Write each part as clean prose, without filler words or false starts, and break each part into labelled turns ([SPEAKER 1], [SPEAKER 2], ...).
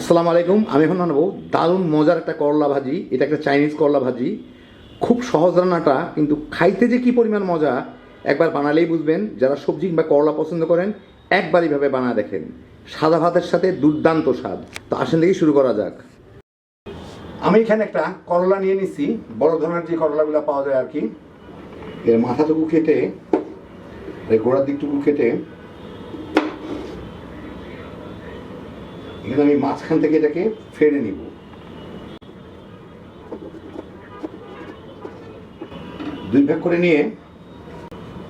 [SPEAKER 1] আসসালামু আলাইকুম। আমি এখন বানাবো দারুণ মজার একটা করলা ভাজি। এটা একটা চাইনিজ করলা ভাজি, খুব সহজ রান্নাটা, কিন্তু খাইতে যে কী পরিমাণ মজা একবার বানালেই বুঝবেন। যারা সবজি বা করলা পছন্দ করেন একবার এইভাবে বানায় দেখেন, সাদা ভাতের সাথে দুর্দান্ত স্বাদ। তো আসেন দেখি শুরু করা যাক। আমি এখানে একটা করলা নিয়ে নিছি, বড় ধরনের যে করলাগুলো পাওয়া যায় আর কি। এর মাথাটুকু কেটে, এর গোড়ার দিকটুকু কেটে এখানে আমি মাঝখান থেকে এটাকে ফেড়ে নিব। দুই ভাগ করে নিয়ে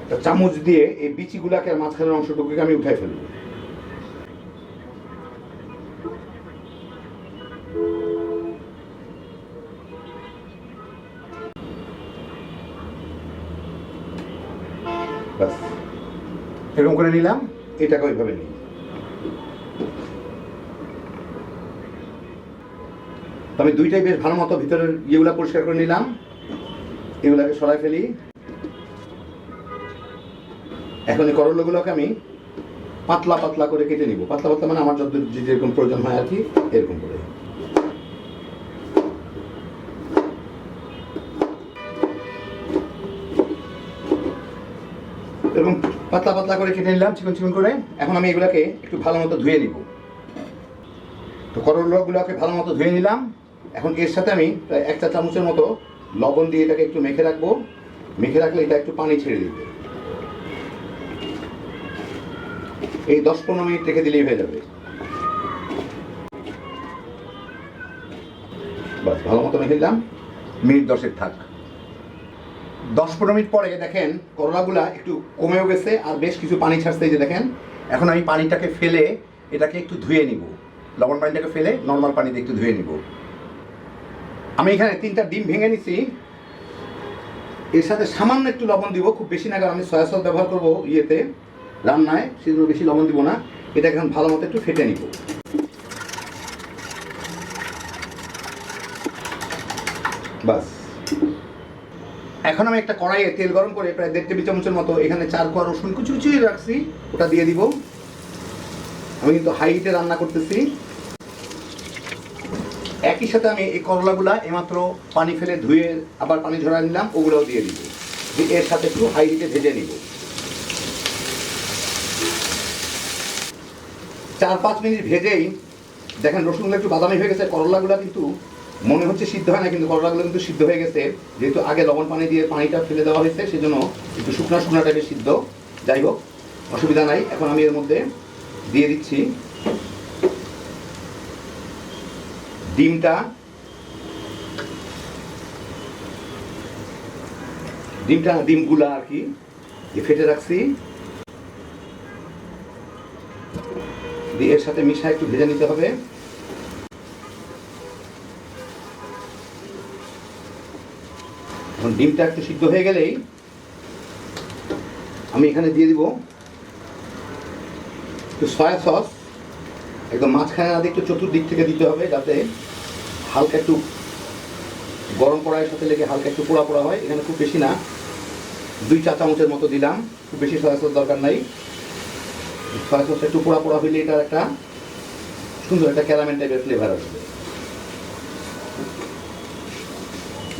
[SPEAKER 1] একটা চামচ দিয়ে এই বিচিগুলাকে আর মাঝখানের অংশটুকুকে আমি উঠাই ফেলব। ব্যাস, এরকম করে নিলাম। এটাকে ওইভাবে নিই। আমি দুইটাই বেশ ভালো মতো ভিতরের ইয়েগুলা পরিষ্কার করে নিলাম। এগুলাকে সরাই ফেলি। এখন এই করলাগুলোকে আমি পাতলা পাতলা করে কেটে নিব। পাতলা পাতলা মানে আমার যত যেরকম প্রয়োজন হয় আর কি, এরকম করে। এরকম পাতলা পাতলা করে কেটে নিলাম, চিকন চিকন করে। এখন আমি এগুলাকে একটু ভালো মতো ধুয়ে নিব। তো করলাগুলোকে ভালো মতো ধুয়ে নিলাম। এখন এর সাথে আমি প্রায় 1 চা চামচের মতো লবণ দিয়ে এটাকে একটু মেখে রাখবো। মেখে রাখলে এটা একটু পানি ছেড়ে দিবে। এই 10-15 মিনিট রেখে দিলেই হয়ে যাবে। বাস, ভালো মতো মেখে দিলাম। মিনিট 10 থাক। 10-15 মিনিট পরে দেখেন করলাগুলা একটু কমেও গেছে আর বেশ কিছু পানি ছাড়ছে, এই যে দেখেন। এখন আমি পানিটাকে ফেলে এটাকে একটু ধুয়ে নিব। লবণ পানিটাকে ফেলে নর্মাল পানি দিয়ে একটু ধুয়ে নিব। আমি এখানে 3টা ডিম ভেঙে নিছি। এর সাথে সামান্য একটু লবণ দিব, খুব বেশি না, কারণ আমি সয়া সস ব্যবহার করবো ইয়েতে, রান্নায়, সেজন্য বেশি লবণ দিব না। এটা এখন ভালো মতো একটু ফেটে নিব। বাস, এখন আমি একটা কড়াইয়ে তেল গরম করে প্রায় 1.5 টেবিল চামচের মতো এখানে 4 কোয়া রসুন কুচি কুচি রাখছি, ওটা দিয়ে দিব। আমি কিন্তু হাই হিটে রান্না করতেছি। একই সাথে আমি এই করলাগুলা এইমাত্র পানি ফেলে ধুয়ে আবার পানি ঝরা নিলাম, ওগুলোও দিয়ে দিব। এর সাথে একটু হাই হিটে ভেজে নিব। 4-5 মিনিট ভেজেই দেখেন রসুনগুলো একটু বাদামি হয়ে গেছে। করলাগুলো কিন্তু মনে হচ্ছে সিদ্ধ হয় না, কিন্তু করলাগুলো কিন্তু সিদ্ধ হয়ে গেছে। যেহেতু আগে লবণ পানি দিয়ে পানিটা ফেলে দেওয়া হয়েছে, সেজন্য একটু শুকনো শুকনো টাইপের সিদ্ধ। যাই হোক, অসুবিধা নাই। এখন আমি এর মধ্যে দিয়ে দিচ্ছি ডিমগুলা আর কি ফেটে রাখছি, দিয়ে এর সাথে মিশা একটু ভেজে নিতে হবে। এখন ডিমটা একটু সিদ্ধ হয়ে গেলেই আমি এখানে দিয়ে দিব একটু সয়া সস। একদম মাঝখানে না দিয়ে একটু চতুর্দিক থেকে দিতে হবে, যাতে হালকা একটু গরম কড়াইয়ের সাথে লেগে হালকা একটু পোড়া পোড়া হয়। এখানে খুব বেশি না, 2 চা চামচের মতো দিলাম। খুব বেশি সয়া সস দরকার নাই। সয়া সসটা একটু পোড়া পোড়া হইলে এটার একটা সুন্দর একটা ক্যারামেল টাইপের ফ্লেভার আসবে।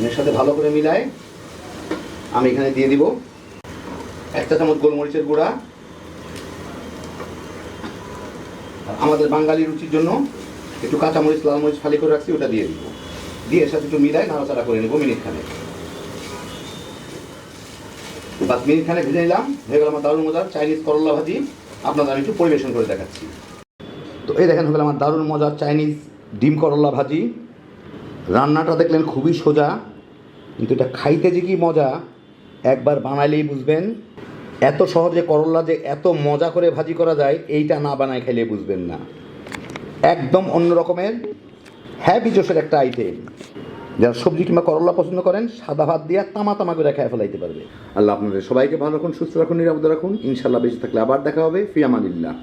[SPEAKER 1] এর সাথে ভালো করে মিলায় আমি এখানে দিয়ে দিব 1 চা চামচ গোলমরিচের গুঁড়া। আর আমাদের বাঙালি রুচির জন্য একটু কাঁচামরিচ, লাল মরিচ ফালি করে রাখছি, ওটা দিয়ে দিব। দিয়ে এর সাথে একটু মিলায় নাড়াচাড়া করে নেব মিনিট খানেক। বাস, মিনিট খানেক ভেজে নিলাম। হয়ে গেল আমার দারুণ মজার চাইনিজ করলা ভাজি। আপনাদের আমি একটু পরিবেশন করে দেখাচ্ছি। তো এই দেখেন, হয়ে গেল আমার দারুণ মজার চাইনিজ ডিম করলা ভাজি। রান্নাটা দেখলেন খুবই সোজা, কিন্তু এটা খাইতে যে কি মজা একবার বানাইলেই বুঝবেন। এত সহজে করলা যে এত মজা করে ভাজি করা যায়, এইটা না বানায় খাইলে বুঝবেন না। একদম অন্য রকমের হ্যাভি জোশের একটা আইটেম। যারা সবজি কিংবা করলা পছন্দ করেন, সাদা ভাত দিয়ে তামা তামা করে খেয়ে ফেলাইতে পারবে। আল্লাহ আপনাদের সবাইকে ভালো রাখুন, সুস্থ রাখুন, নিরাপদে রাখুন। ইনশাল্লাহ বেঁচে থাকলে আবার দেখা হবে। ফি আমানিল্লাহ।